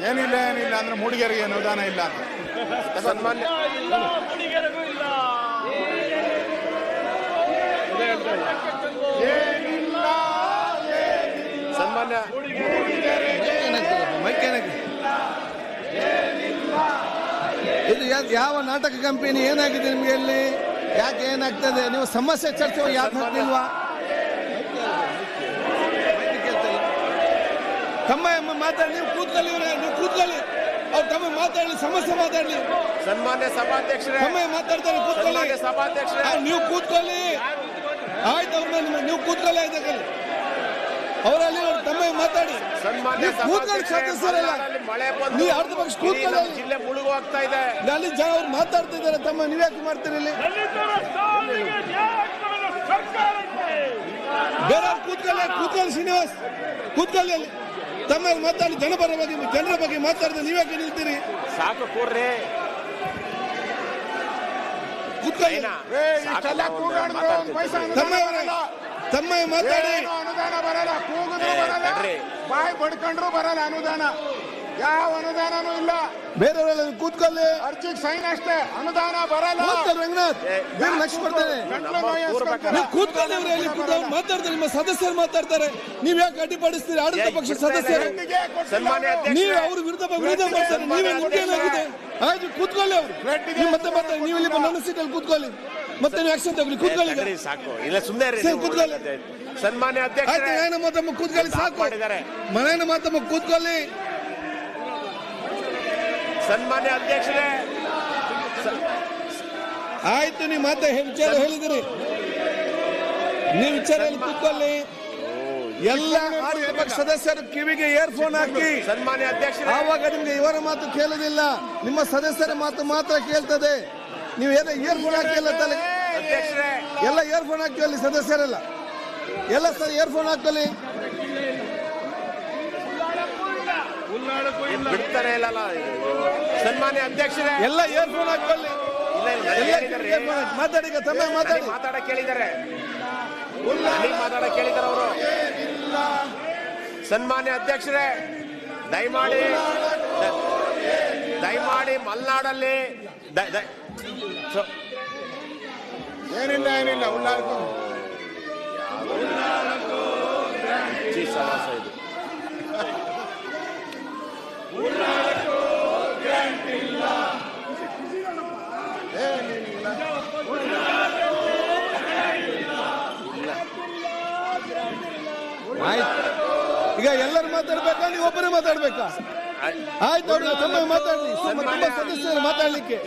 ಏನಿಲ್ಲ ಅಂದ್ರೆ ಮೂಡಿಗೆರೆಗೆ ಅನುದಾನ ಇಲ್ಲ ಅಂತ. ಸನ್ಮಾನ್ಯ ಸನ್ಮಾನ್ಯ ಇದು ಯಾವ ನಾಟಕ ಕಂಪನಿ ಏನಾಗಿದೆ ನಿಮ್ಗೆ ಇಲ್ಲಿ? ಯಾಕೆ ಏನಾಗ್ತದೆ? ನೀವು ಸಮಸ್ಯೆ ಚರ್ಚೆ ಯಾಕೆ ಹಾಕ್ಲಿಲ್ವಾ? ತಮ್ಮ ಮಾತಾಡಿ, ನೀವು ಕೂತ್ಕೊಳ್ಳಿ, ನೀವು ಕೂತ್ಕೊಳ್ಳಿ, ಅವ್ರು ತಮ್ಮ ಮಾತಾಡಲಿ, ಸಮಸ್ಯೆ ಮಾತಾಡಲಿ. ಸನ್ಮಾನ್ಯ ಸಭಾಧ್ಯಕ್ಷರೇ, ತಮ್ಮ ಮಾತಾಡ್ತಾರೆ, ಕೂತ್ಕೊಳ್ಳಿ. ಸಭಾಧ್ಯಕ್ಷರೇ, ನೀವು ಕೂತ್ಕೊಳ್ಳಿ, ಆಯ್ತು. ಅವ್ರ ಮೇಲೆ ನೀವು ಕೂತ್ಕೊಳ್ಳಿ, ಆಯ್ತು. ಅವರಲ್ಲಿ ತಮ್ಮ ಮಾತಾಡಿ. ಸನ್ಮಾನ್ಯ ಕೂತ್ಕೊಳ್ಳಿ, ಸದಸ್ಯರಲ್ಲ, ಮಳೆ ನೀವು ಅರ್ಧ ಪಕ್ಷ ಕೂತ್ಕೊಳ್ಳಿ. ಜಿಲ್ಲೆ ಮುಳುಗೋಗ್ತಾ ಇದೆ. ಅಲ್ಲಿ ಜನ ಅವ್ರು ಮಾತಾಡ್ತಾ ಇದ್ದಾರೆ. ತಮ್ಮ ನೀವ್ಯಾಕೆ ಮಾಡ್ತೀರಿ ಇಲ್ಲಿ? ಬೇರೆ ಕೂತ್ಕೊಳ್ಳಿ ಶ್ರೀನಿವಾಸ್, ಕೂತ್ಕೊಳ್ಳಿ ಅಲ್ಲಿ. ತಮ್ಮ ಮಾತಾಡಿ, ಜನರ ಬಗ್ಗೆ ಮಾತಾಡಿದ್ರೆ ನೀವ್ಯಾಕೆ ನಿಲ್ತೀರಿ? ಸಾಕು ಕೂರ್ರಿ, ಕೂತ್ಕೊಳ್ಳಿ. ತಮ್ಮ ಮಾತಾಡಿ. ಅನುದಾನ ಬರಲ್ಲ, ಕೂಗಿದ್ರು ಬರಲ್ಲ, ಬಾಯಿ ಬಡ್ಕೊಂಡ್ರು ಬರಲ್ಲ ಅನುದಾನ. ಯಾವ ಅನುದಾನನೂ ಇಲ್ಲ. ಬೇರೆಯವರೆಲ್ಲ ಕೂತ್ಕೊಳ್ಳಿ. ಅರ್ಜಿಗೆ ಸೈನ್ ಅಷ್ಟೇ, ಅನುದಾನ ಬರಲ್ಲ. ರಂಗನಾಥ್, ಬೇರೆ ಲಕ್ಷ ಕೊಡ್ತೇನೆ. ನೀವು ಕೂತ್ಕೊಳ್ಳಿ. ಅವರು ಮಾತಾಡ್ತಾರೆ, ನಿಮ್ಮ ಸದಸ್ಯರು ಮಾತಾಡ್ತಾರೆ. ನೀವ್ ಯಾಕೆ ಅಡ್ಡಿಪಡಿಸ್ತೀರಿ? ಆಡಳಿತ ಪಕ್ಷ ಸದಸ್ಯರು ನೀವು ಅವ್ರ ವಿರುದ್ಧ ಮಾಡ್ತಾರೆ. ನೀವೇ ಏನಾಗಿದೆ? ಆಯ್ತು, ಕೂತ್ಕೊಳ್ಳಿ. ಅವ್ರು ನೀವು ಮತ್ತೆ ಮಾತಾಡಿ. ನೀವು ಇಲ್ಲಿ ನನ್ನ ಸೀಟಲ್ಲಿ ಕೂತ್ಕೊಳ್ಳಿ, ಮತ್ತೆ ನೀವು ಆಕ್ಷನ್ ತಗೊಳ್ಳಿ. ಕೂತ್ಕೊಳ್ಳಿ, ಸಾಕು. ಇಲ್ಲ ಸುಮ್ಮನೆ ಕೂತ್ಕೊಳ್ಳಿ. ಸನ್ಮಾನ್ಯ ಅಧ್ಯಕ್ಷ, ಆಯ್ತು, ಮನೆಯ ಮಾತಮ್ಮ ಕೂತ್ಕೊಳ್ಳಿ, ಸಾಕು. ಮನೆಯ ಮಾತಮ್ಮ ಕೂತ್ಕೊಳ್ಳಿ. ಸನ್ಮಾನ್ಯ ಅಧ್ಯಕ್ಷರೇ, ಆಯ್ತು, ನೀವು ಮತ್ತೆ ವಿಚಾರ ಹೇಳಿದಿರಿ. ನೀವು ವಿಚಾರ ಕೂತ್ಕೊಳ್ಳಿ. ಎಲ್ಲ ಆಡಳಿತ ಪಕ್ಷ ಸದಸ್ಯರು ಕಿವಿಗೆ ಇಯರ್ಫೋನ್ ಹಾಕಿ. ಸನ್ಮಾನ್ಯ ಅಧ್ಯಕ್ಷರೇ, ಆವಾಗ ನಿಮ್ಗೆ ಇವರ ಮಾತು ಕೇಳುದಿಲ್ಲ, ನಿಮ್ಮ ಸದಸ್ಯರ ಮಾತು ಮಾತ್ರ ಕೇಳ್ತದೆ. ನೀವು ಏನೋ ಇಯರ್ಫೋನ್ ಹಾಕಿಲ್ಲ ತಲೆ. ಅಧ್ಯಕ್ಷರೇ, ಎಲ್ಲ ಇಯರ್ಫೋನ್ ಹಾಕಿ ಅಲ್ಲಿ ಸದಸ್ಯರೆಲ್ಲ ಎಲ್ಲ ಸರ್ ಇಯರ್ಫೋನ್ ಹಾಕಲಿ. ಬಿಡ್ತಾನೆ ಇಲ್ಲ. ಸನ್ಮಾನ್ಯ ಅಧ್ಯಕ್ಷರೇ, ಎಲ್ಲ ಇಯರ್ಫೋನ್ ಹಾಕೊಳ್ಳಿ. ಮಾತಾಡಿ, ತಮ್ಮ ಮಾತಾಡಕ್ ಕೇಳಿದ್ದಾರೆ, ಮಾತಾಡಕ್ ಕೇಳಿದ್ದಾರೆ ಅವರು. ಸನ್ಮಾನ್ಯ ಅಧ್ಯಕ್ಷರೇ, ದಯಮಾಡಿ ಮಲೆನಾಡಲ್ಲಿ ಏನಿಲ್ಲ ಸಮಾಸ ಇದು. ಆಯ್ತು, ಈಗ ಎಲ್ಲರೂ ಮಾತಾಡ್ಬೇಕಾ? ನೀವು ಒಬ್ಬರೇ ಮಾತಾಡ್ಬೇಕಾ? ಆಯ್ತು, ಅವ್ರಿಗೆ ತಮ್ಮ ಮಾತಾಡ್ಲಿ. ತುಂಬಾ ಸದಸ್ಯರು ಮಾತಾಡ್ಲಿಕ್ಕೆ